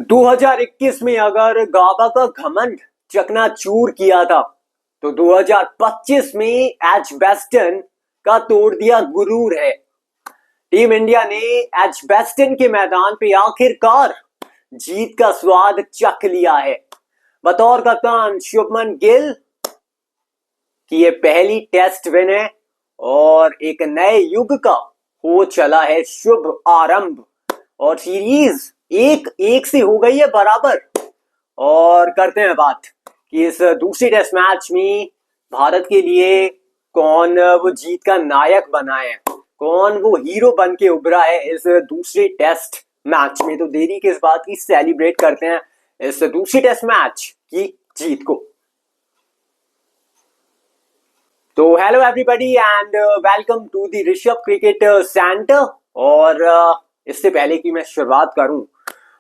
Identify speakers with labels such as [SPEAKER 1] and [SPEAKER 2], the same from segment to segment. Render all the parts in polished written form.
[SPEAKER 1] 2021 में अगर गाबा का घमंड चकनाचूर किया था तो 2025 में एजबेस्टन का तोड़ दिया गुरूर है। टीम इंडिया ने एजबेस्टन के मैदान पे आखिरकार जीत का स्वाद चख लिया है। बतौर कप्तान शुभमन गिल की ये पहली टेस्ट विन है और एक नए युग का हो चला है शुभ आरंभ और सीरीज एक एक से हो गई है बराबर। और करते हैं बात कि इस दूसरी टेस्ट मैच में भारत के लिए कौन वो जीत का नायक बना है, कौन वो हीरो बन के उभरा है इस दूसरे टेस्ट मैच में। तो देरी किस बात की, सेलिब्रेट करते हैं इस दूसरी टेस्ट मैच की जीत को। तो hello everybody and welcome to the Rishabh cricket centre. और इससे पहले कि मैं शुरुआत करूं,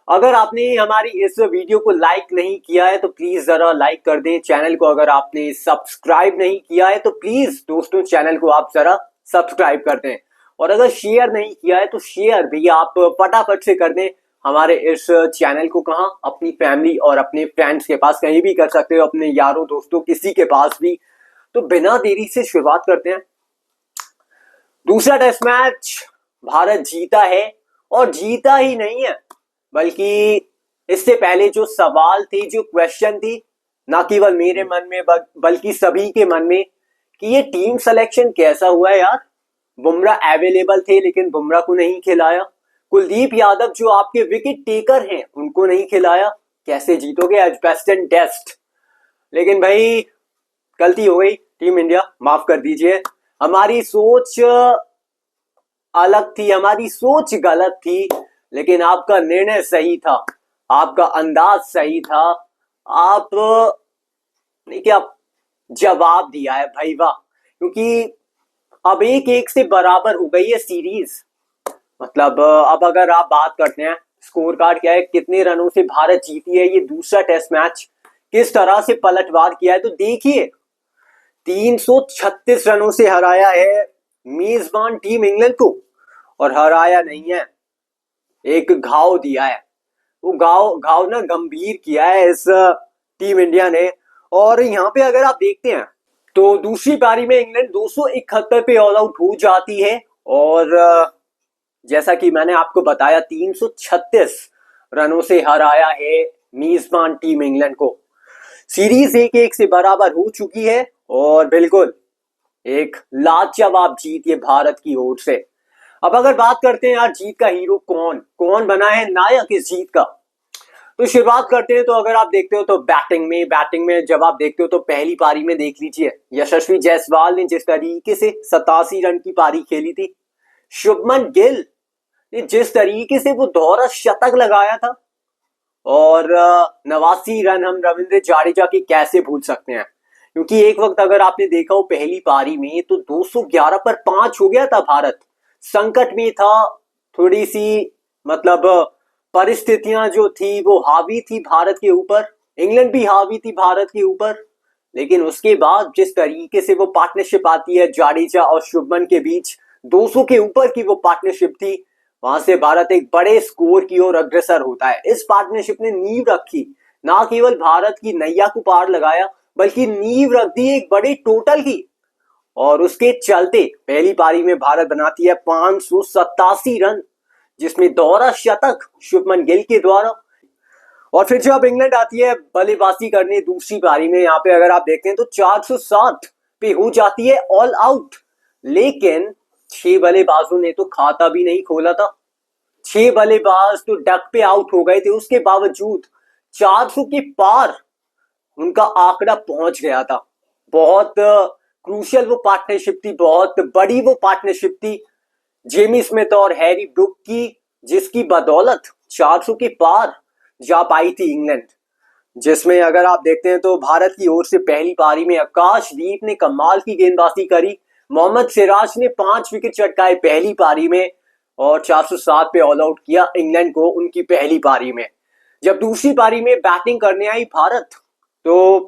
[SPEAKER 1] अगर आपने हमारी इस वीडियो को लाइक नहीं किया है तो प्लीज जरा लाइक कर दें। चैनल को अगर आपने सब्सक्राइब नहीं किया है तो प्लीज दोस्तों चैनल को आप जरा सब्सक्राइब कर दें। और अगर शेयर नहीं किया है तो शेयर भी आप फटाफट से कर दें। हमारे इस चैनल को कहां, अपनी फैमिली और अपने फ्रेंड्स के पास कहीं भी कर सकते हो, अपने यारों दोस्तों किसी के पास भी। तो बिना देरी से शुरुआत करते हैं। दूसरा टेस्ट मैच भारत जीता है और जीता ही नहीं है बल्कि इससे पहले जो सवाल थे, जो क्वेश्चन थी, ना केवल मेरे मन में बल्कि सभी के मन में कि ये टीम सिलेक्शन कैसा हुआ है यार। बुमराह अवेलेबल थे लेकिन बुमराह को नहीं खिलाया। कुलदीप यादव जो आपके विकेट टेकर हैं उनको नहीं खिलाया। कैसे जीतोगे एजबेस्टन टेस्ट। लेकिन भाई गलती हो गई, टीम इंडिया माफ कर दीजिए। हमारी सोच अलग थी, हमारी सोच गलत थी, लेकिन आपका निर्णय सही था, आपका अंदाज सही था। आप ने क्या जवाब दिया है भाई, वाह। क्योंकि अब एक एक से बराबर हो गई है सीरीज। मतलब अब अगर आप बात करते हैं स्कोर कार्ड क्या है, कितने रनों से भारत जीती है ये दूसरा टेस्ट मैच, किस तरह से पलटवार किया है, तो देखिए 336 रनों से हराया है मेजबान टीम इंग्लैंड को। और हराया नहीं है, एक घाव दिया है। वो घाव ना गंभीर किया है इस टीम इंडिया ने। और यहाँ पे अगर आप देखते हैं तो दूसरी पारी में इंग्लैंड 271 पे ऑल आउट हो जाती है और जैसा कि मैंने आपको बताया 336 रनों से हराया है मेजबान टीम इंग्लैंड को। सीरीज एक एक से बराबर हो चुकी है और बिल्कुल एक लाजवाब जीत ये भारत की ओर से। अब अगर बात करते हैं यार जीत का हीरो कौन बना है नायक इस जीत का, तो शुरुआत करते हैं। तो अगर आप देखते हो तो बैटिंग में जब आप देखते हो तो पहली पारी में देख लीजिए यशस्वी जायसवाल ने जिस तरीके से 87 रन की पारी खेली थी, शुभमन गिल ने जिस तरीके से वो दोहरा शतक लगाया था, और 89 रन हम रविंद्र जडेजा की कैसे भूल सकते हैं। क्योंकि एक वक्त अगर आपने देखा हो पहली पारी में तो 211 पर 5 हो गया था भारत, संकट में था, थोड़ी सी मतलब परिस्थितियां जो थी वो हावी थी भारत के ऊपर, इंग्लैंड भी हावी थी भारत के ऊपर। लेकिन उसके बाद जिस तरीके से वो पार्टनरशिप आती है जाडेजा और शुभमन के बीच, 200 के ऊपर की वो पार्टनरशिप थी, वहां से भारत एक बड़े स्कोर की ओर अग्रसर होता है। इस पार्टनरशिप ने नींव रखी, ना केवल भारत की नैया को पार लगाया बल्कि नींव रख दी एक बड़े टोटल की। और उसके चलते पहली पारी में भारत बनाती है 587 रन, जिसमें दोहरा शतक शुभमन गिल के द्वारा। और फिर जब इंग्लैंड आती है बल्लेबाजी करने दूसरी पारी में, यहाँ पे अगर आप देखते हैं तो 407 पे हो जाती है ऑल आउट। लेकिन 6 बल्लेबाजों ने तो खाता भी नहीं खोला था, 6 बल्लेबाज तो डक पे आउट हो गए थे। उसके बावजूद 400 के पार उनका आंकड़ा पहुंच गया था। बहुत क्रूशियल वो पार्टनरशिप थी, बहुत बड़ी वो पार्टनरशिप थी जेमी स्मिथ और हैरी ब्रुक की, जिसकी बदौलत 400 के पार जा पाई थी इंग्लैंड। जिसमें अगर आप देखते हैं तो भारत की ओर से पहली पारी में आकाशदीप ने कमाल की गेंदबाजी करी, मोहम्मद सिराज ने 5 विकेट चटकाए पहली पारी में और 407 पे ऑल आउट किया इंग्लैंड को उनकी पहली पारी में। जब दूसरी पारी में बैटिंग करने आई भारत तो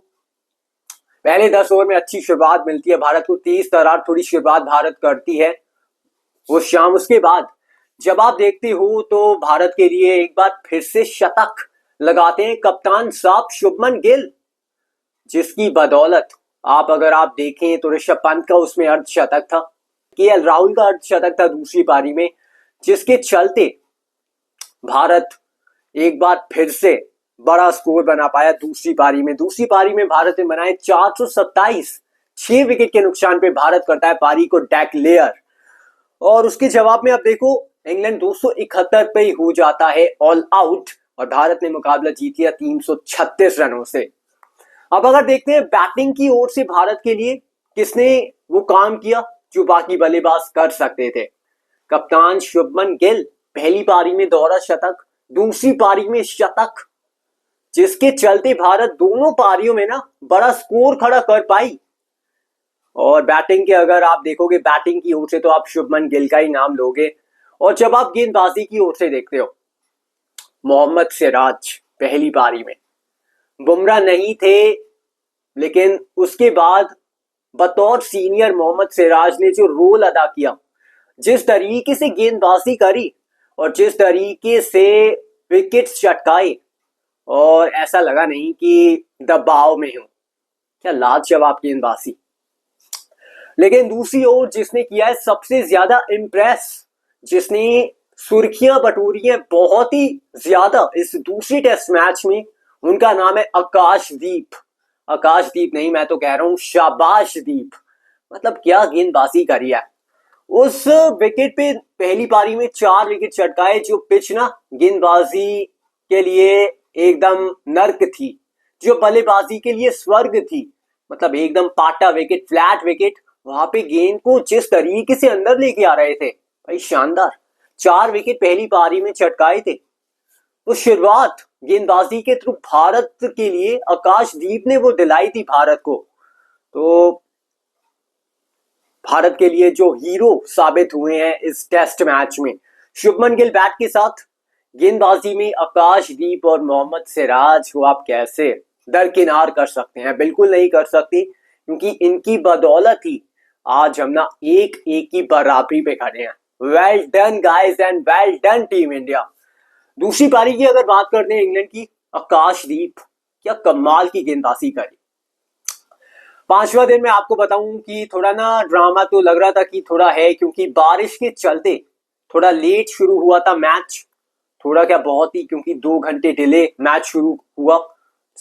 [SPEAKER 1] पहले 10 ओवर में अच्छी शुरुआत मिलती है भारत को, 30 तरार थोड़ी शुरुआत भारत करती है वो शाम। उसके बाद जब आप देखते हो तो भारत के लिए एक बार फिर से शतक लगाते हैं कप्तान साहब शुभमन गिल, जिसकी बदौलत अगर आप देखें तो ऋषभ पंत का उसमें अर्धशतक था, केएल राहुल का अर्धशतक था दूसरी पारी में, जिसके चलते भारत एक बार फिर से बड़ा स्कोर बना पाया दूसरी पारी में। दूसरी पारी में भारत ने बनाए 427, 6 विकेट के नुकसान पे भारत करता है पारी को डेक्लेयर, और उसके जवाब में आप देखो इंग्लैंड 271 पे ही हो जाता है ऑल आउट, और भारत ने मुकाबला जीत लिया 336 रनों से। अब अगर देखते हैं बैटिंग की ओर से भारत के लिए किसने वो काम किया जो बाकी बल्लेबाज कर सकते थे। कप्तान शुभमन गिल, पहली पारी में दोहरा शतक, दूसरी पारी में शतक, जिसके चलते भारत दोनों पारियों में ना बड़ा स्कोर खड़ा कर पाई। और बैटिंग के अगर आप देखोगे बैटिंग की ओर से तो आप शुभमन गिल का ही नाम लोगे, और जब आप गेंदबाजी की ओर से देखते हो मोहम्मद सिराज पहली पारी में, बुमराह नहीं थे, लेकिन उसके बाद बतौर सीनियर मोहम्मद सिराज ने जो रोल अदा किया, जिस तरीके से गेंदबाजी करी और जिस तरीके से विकेट्स चटकाए, और ऐसा लगा नहीं कि दबाव में हूं, क्या लाजवाब गेंदबाजी। लेकिन दूसरी ओर जिसने किया है सबसे ज्यादा इम्प्रेस, जिसने सुर्खियां बटोरी है बहुत ही ज्यादा इस दूसरे टेस्ट मैच में, उनका नाम है आकाशदीप। आकाशदीप नहीं, मैं तो कह रहा हूं शाबाशदीप। मतलब क्या गेंदबाजी करी है। उस विकेट पे पहली पारी में 4 विकेट चटकाए, जो पिच ना गेंदबाजी के लिए एकदम नर्क थी, जो बल्लेबाजी के लिए स्वर्ग थी। मतलब एकदम पाटा विकेट, फ्लैट विकेट, वहां पे गेंद को जिस तरीके से अंदर लेके आ रहे थे भाई, शानदार। 4 विकेट पहली पारी में चटकाए थे। तो शुरुआत गेंदबाजी के थ्रू भारत के लिए आकाशदीप ने वो दिलाई थी भारत को। तो भारत के लिए जो हीरो साबित हुए हैं इस टेस्ट मैच में शुभमन गिल बैट के साथ, गेंदबाजी में आकाशदीप और मोहम्मद सिराज को आप कैसे दरकिनार कर सकते हैं। बिल्कुल नहीं कर सकती, क्योंकि इनकी बदौलत ही आज हम ना एक एक की बराबरी पे खड़े हैं। Well done guys and well done team India. दूसरी पारी की अगर बात करते हैं इंग्लैंड की, आकाशदीप क्या कमाल की गेंदबाजी करी। पांचवा दिन मैं आपको बताऊं कि थोड़ा ना ड्रामा तो लग रहा था कि थोड़ा है, क्योंकि बारिश के चलते थोड़ा लेट शुरू हुआ था मैच। थोड़ा क्या बहुत ही, क्योंकि 2 घंटे डिले मैच शुरू हुआ।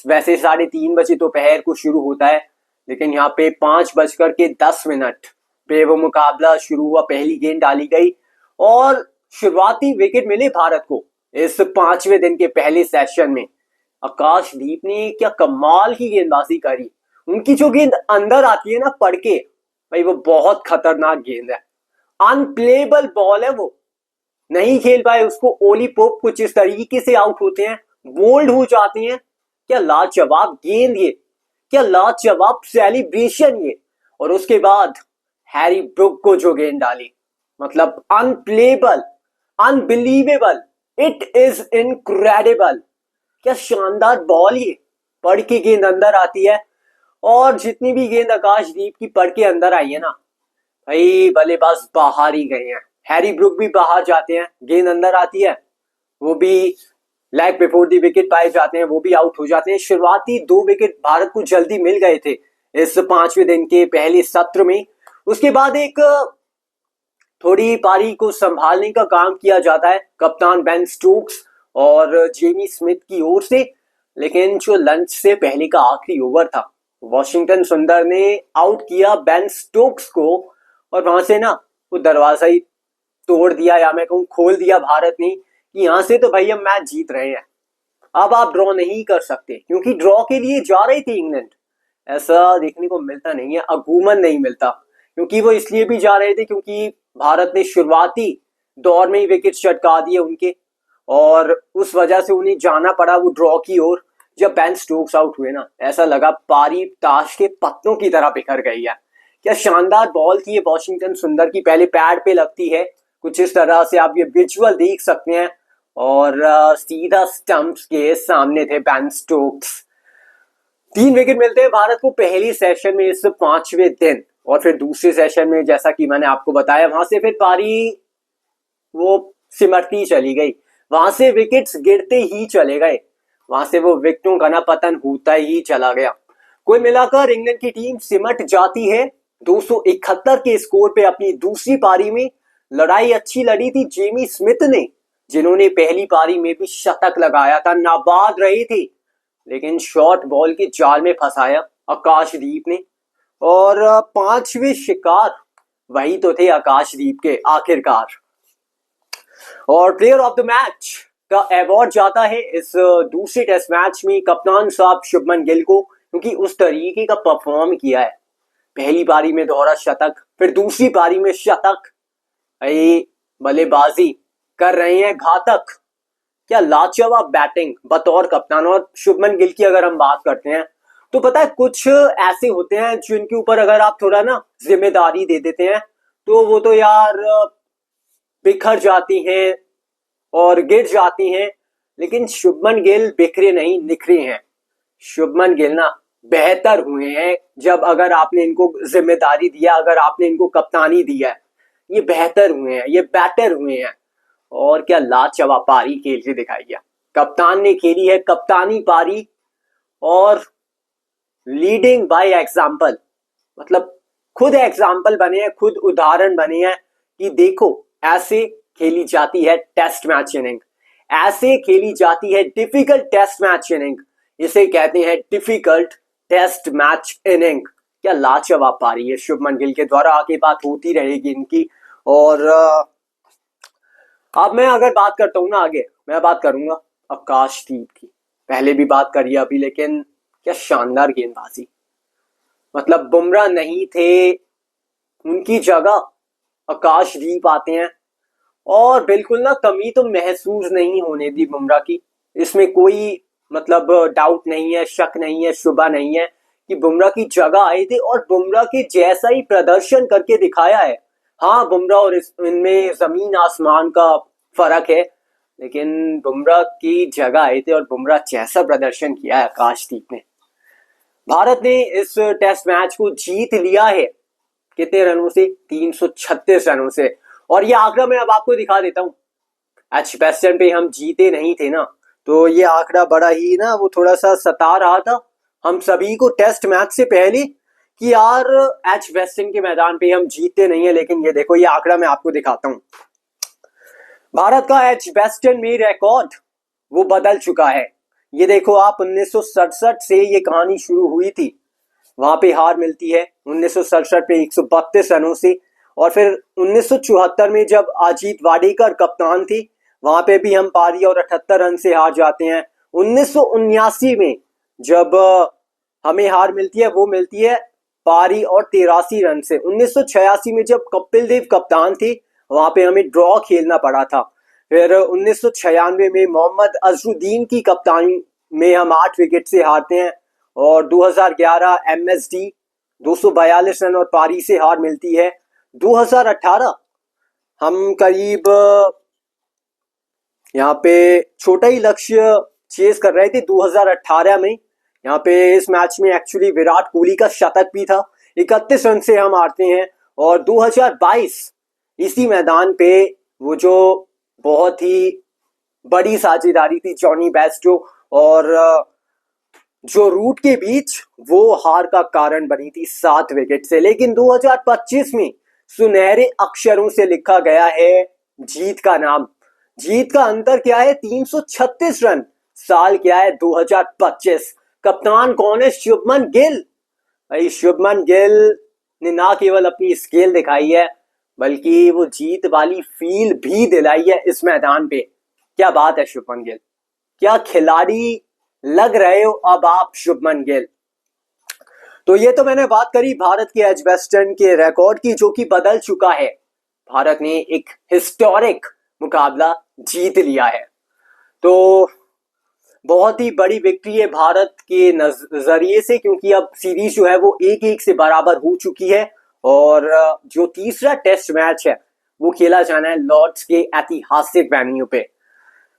[SPEAKER 1] वैसे 3:30 दोपहर को शुरू होता है, लेकिन यहाँ पे 5:10 पे वो मुकाबला शुरू हुआ। पहली गेंद डाली गई और शुरुआती विकेट मिले भारत को इस 5वें दिन के पहले सेशन में। आकाशदीप ने क्या कमाल की गेंदबाजी करी। उनकी जो गेंद अंदर आती है ना पड़ के, भाई वो बहुत खतरनाक गेंद है। अनप्लेबल बॉल है, वो नहीं खेल पाए उसको। ओली पोप कुछ इस तरीके से आउट होते हैं, बोल्ड हो जाते हैं। क्या लाजवाब गेंद ये, क्या लाजवाब सेलिब्रेशन ये। और उसके बाद हैरी ब्रुक को जो गेंद डाली, मतलब unplayable, unbelievable, it is incredible. क्या शानदार बॉल ये, पड़ के गेंद अंदर आती है। और जितनी भी गेंद आकाशदीप की पड़ के अंदर आई है ना भाई, बल्लेबाज बाहर ही गए हैं। हैरी ब्रुक भी बाहर जाते हैं, गेंद अंदर आती है, वो भी लेग बिफोर दी विकेट पाए जाते हैं, वो भी आउट हो जाते हैं। शुरुआती 2 विकेट भारत को जल्दी मिल गए थे इस 5वें दिन के पहले सत्र में। उसके बाद एक थोड़ी पारी को संभालने का काम किया जाता है कप्तान बेन स्टोक्स और जेमी स्मिथ की ओर से। लेकिन जो लंच से पहले का आखिरी ओवर था, वॉशिंगटन सुंदर ने आउट किया बेन स्टोक्स को, और वहां से ना वो दरवाजा ही तोड़ दिया, या मैं कहूँ खोल दिया भारत ने, कि यहां से तो भाई हम मैच जीत रहे हैं, अब आप ड्रॉ नहीं कर सकते। क्योंकि ड्रॉ के लिए जा रही थी इंग्लैंड, ऐसा देखने को मिलता नहीं है, अगूमन नहीं मिलता। क्योंकि वो इसलिए भी जा रहे थे क्योंकि भारत ने शुरुआती दौर में ही विकेट चटका दिए उनके, और उस वजह से उन्हें जाना पड़ा वो ड्रॉ की ओर। जब बेन स्टोक्स आउट हुए ना, ऐसा लगा पारी ताश के पत्तों की तरह बिखर गई है। क्या शानदार बॉल थी ये वॉशिंगटन सुंदर की, पहले पैड पे लगती है कुछ इस तरह से, आप ये विजुअल देख सकते हैं, और सीधा स्टंप्स के सामने थे बेन स्टोक्स। 3 विकेट मिलते हैं भारत को पहली सेशन में इस 5वें दिन, और फिर दूसरे सेशन में जैसा कि मैंने आपको बताया, वहां से फिर पारी वो सिमटती चली गई, वहां से विकेट्स गिरते ही चले गए। वहां से वो विकेटों का ना पतन होता ही चला गया। कुल मिलाकर इंग्लैंड की टीम सिमट जाती है 271 के स्कोर पे अपनी दूसरी पारी में। लड़ाई अच्छी लड़ी थी जेमी स्मिथ ने, जिन्होंने पहली पारी में भी शतक लगाया था, नाबाद रही थी, लेकिन शॉर्ट बॉल के जाल में फंसाया आकाशदीप ने। और पांचवें शिकार वही तो थे आकाशदीप के आखिरकार। और प्लेयर ऑफ द मैच का अवार्ड जाता है इस दूसरे टेस्ट मैच में कप्तान साहब शुभमन गिल को, क्योंकि उस तरीके का परफॉर्म किया है। पहली पारी में दोहरा शतक, फिर दूसरी पारी में शतक, बल्लेबाजी कर रहे हैं घातक। क्या लाजवाब बैटिंग बतौर कप्तान। और शुभमन गिल की अगर हम बात करते हैं तो पता है कुछ ऐसे होते हैं जिनके ऊपर अगर आप थोड़ा ना जिम्मेदारी दे देते हैं तो वो तो यार बिखर जाती हैं और गिर जाती हैं, लेकिन शुभमन गिल बिखरे नहीं निखरे हैं। शुभमन गिल ना बेहतर हुए हैं जब अगर आपने इनको जिम्मेदारी दिया, अगर आपने इनको कप्तानी दिया है, ये बेहतर हुए हैं, ये बेटर हुए हैं। और क्या लाजवाब पारी खेल के दिखाई है कप्तान ने, खेली है कप्तानी पारी और लीडिंग बाय एग्जाम्पल। मतलब खुद एग्जाम्पल बने हैं, खुद उदाहरण बने हैं कि देखो ऐसे खेली जाती है टेस्ट मैच इनिंग, ऐसे खेली जाती है डिफिकल्ट टेस्ट मैच इनिंग, इसे कहते हैं डिफिकल्ट टेस्ट मैच इनिंग। क्या लाजवाब पारी है शुभमन गिल के द्वारा, आगे बात होती रहेगी इनकी। और अब मैं अगर बात करता हूं ना, आगे मैं बात करूंगा आकाशदीप की, पहले भी बात करी अभी, लेकिन क्या शानदार गेंदबाजी। मतलब बुमराह नहीं थे, उनकी जगह आकाशदीप आते हैं और बिल्कुल ना कमी तो महसूस नहीं होने दी बुमराह की। इसमें कोई मतलब डाउट नहीं है, शक नहीं है, शुबा नहीं है कि बुमराह की जगह आए थे और बुमराह के जैसा ही प्रदर्शन करके दिखाया है। हाँ, बुमराह और इनमें जमीन आसमान का फर्क है, लेकिन बुमराह की जगह आए थे और बुमराह जैसा प्रदर्शन किया है आकाशदीप ने। भारत ने इस टेस्ट मैच को जीत लिया है कितने रनों से? 336 रनों से। और ये आंकड़ा मैं अब आपको दिखा देता हूँ। एजबेस्टन पे हम जीते नहीं थे ना, तो ये आंकड़ा बड़ा ही ना वो थोड़ा सा सता रहा था हम सभी को टेस्ट मैच से पहले कि यार एजबेस्टन के मैदान पे हम जीतते नहीं है। लेकिन ये देखो, ये आंकड़ा मैं आपको दिखाता हूँ। भारत का एजबेस्टन में रिकॉर्ड वो बदल चुका है। ये देखो आप, 1967 से ये कहानी शुरू हुई थी, वहां पे हार मिलती है 1967 पे 132 रनों से। और फिर 1974 में जब अजीत वाडेकर कप्तान थी, वहां पे भी हम पारी और 78 रन से हार जाते हैं। 1979 में जब हमें हार मिलती है, वो मिलती है पारी और 83 रन से। 1986 में जब कपिल देव कप्तान थे, वहां पे हमें ड्रॉ खेलना पड़ा था। फिर 1996 में मोहम्मद अजरुद्दीन की कप्तानी में हम 8 विकेट से हारते हैं। और 2011 एमएसडी 242 रन और पारी से हार मिलती है। 2018 हम करीब यहाँ पे छोटा ही लक्ष्य चेस कर रहे थे 2018 में। यहाँ पे इस मैच में एक्चुअली विराट कोहली का शतक भी था, 31 रन से हम हारते हैं। और 2022 इसी मैदान पे वो जो बहुत ही बड़ी साझेदारी थी जॉनी बेस्टो और जो रूट के बीच, वो हार का कारण बनी थी 7 विकेट से। लेकिन 2025 में सुनहरे अक्षरों से लिखा गया है जीत का नाम। जीत का अंतर क्या है? 336 रन। साल क्या है? 2025। कप्तान कौन है? शुभमन गिल। भाई शुभमन गिल ने ना केवल अपनी स्किल दिखाई है, बल्कि वो जीत वाली फील भी दिलाई है इस मैदान पे। क्या बात है शुभमन गिल, क्या खिलाड़ी लग रहे हो अब आप शुभमन गिल। तो ये तो मैंने बात करी भारत के एजबेस्टन के रिकॉर्ड की, जो कि बदल चुका है। भारत ने एक हिस्टोरिक मुकाबला जीत लिया है, तो बहुत ही बड़ी विक्ट्री है भारत के नजरिए से, क्योंकि अब सीरीज जो है वो 1-1 से बराबर हो चुकी है। और जो तीसरा टेस्ट मैच है वो खेला जाना है लॉर्ड्स के ऐतिहासिक वेन्यू पे।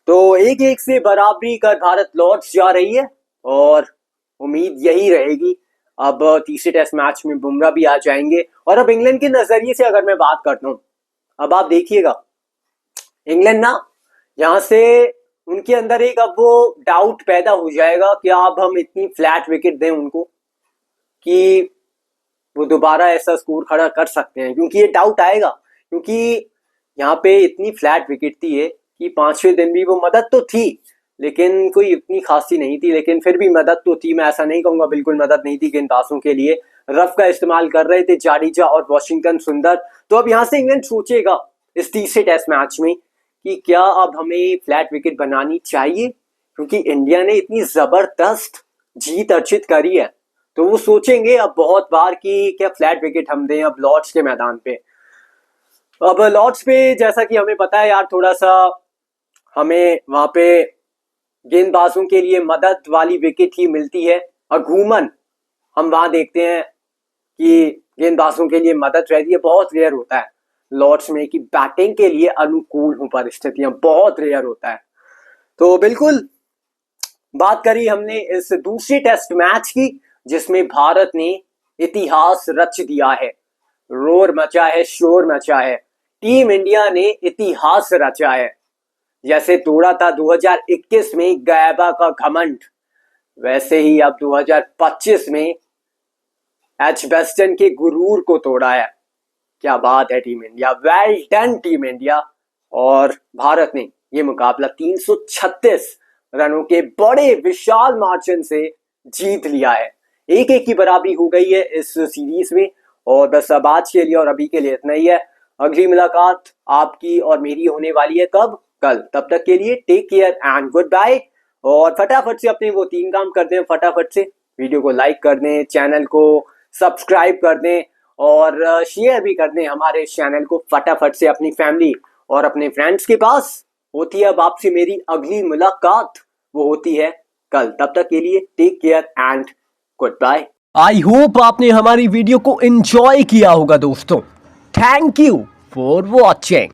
[SPEAKER 1] तो 1-1 से बराबरी कर भारत लॉर्ड्स जा रही है और उम्मीद यही रहेगी। अब तीसरे टेस्ट मैच में बुमराह भी आ जाएंगे। और अब इंग्लैंड के नजरिए से अगर मैं बात करता हूं, अब आप देखिएगा इंग्लैंड ना यहाँ से उनके अंदर एक अब वो डाउट पैदा हो जाएगा कि अब हम इतनी फ्लैट विकेट दें उनको कि वो दोबारा ऐसा स्कोर खड़ा कर सकते हैं, क्योंकि ये डाउट आएगा। क्योंकि यहाँ पे इतनी फ्लैट विकेट थी ये कि पांचवें दिन भी वो मदद तो थी लेकिन कोई इतनी खासी नहीं थी, लेकिन फिर भी मदद तो थी। मैं ऐसा नहीं कहूंगा बिल्कुल मदद नहीं थी गेंदबाजों के लिए। रफ का इस्तेमाल कर रहे थे जाडेजा और वॉशिंगटन सुंदर। तो अब यहाँ से इंग्लैंड सोचेगा इस तीसरे टेस्ट मैच में कि क्या अब हमें फ्लैट विकेट बनानी चाहिए, क्योंकि इंडिया ने इतनी जबरदस्त जीत अर्जित करी है। तो वो सोचेंगे अब बहुत बार कि क्या फ्लैट विकेट हम दें अब लॉर्ड्स के मैदान पे। अब लॉर्ड्स पे जैसा कि हमें पता है यार, थोड़ा सा हमें वहां पे गेंदबाजों के लिए मदद वाली विकेट ही मिलती है। अगूमन हम वहां देखते हैं कि गेंदबाजों के लिए मदद रहती है, बहुत रेयर होता है लॉर्ड्स में कि बैटिंग के लिए अनुकूल हो परिस्थितियां, बहुत रेयर होता है। तो बिल्कुल बात करी हमने इस दूसरे टेस्ट मैच की जिसमें भारत ने इतिहास रच दिया है, रोर मचा है, शोर मचा है। टीम इंडिया ने इतिहास रचा है। जैसे तोड़ा था 2021 में गैबा का घमंड, वैसे ही अब 2025 में एजबेस्टन के गुरूर को तोड़ा है। क्या बात है team India, well done team India. और भारत ने ये मुकाबला 336 रनों के बड़े विशाल मार्जिन से जीत लिया है। 1-1 की बराबरी हो गई है इस सीरीज में। और बस अब आज के लिए और अभी के लिए इतना ही है। अगली मुलाकात आपकी और मेरी होने वाली है कब? कल। तब तक के लिए take care and goodbye. और फटाफट से अपने वो 3 काम कर दें, फटाफट से वीडियो को लाइक कर दें, चैनल को सब्सक्राइब कर दें और शेयर भी कर दें हमारे चैनल को फटाफट से अपनी फैमिली और अपने फ्रेंड्स के पास। होती है अब आपसे मेरी अगली मुलाकात, वो होती है कल। तब तक के लिए take care and goodbye. I hope आपने हमारी वीडियो को एंजॉय किया होगा दोस्तों। Thank you for watching.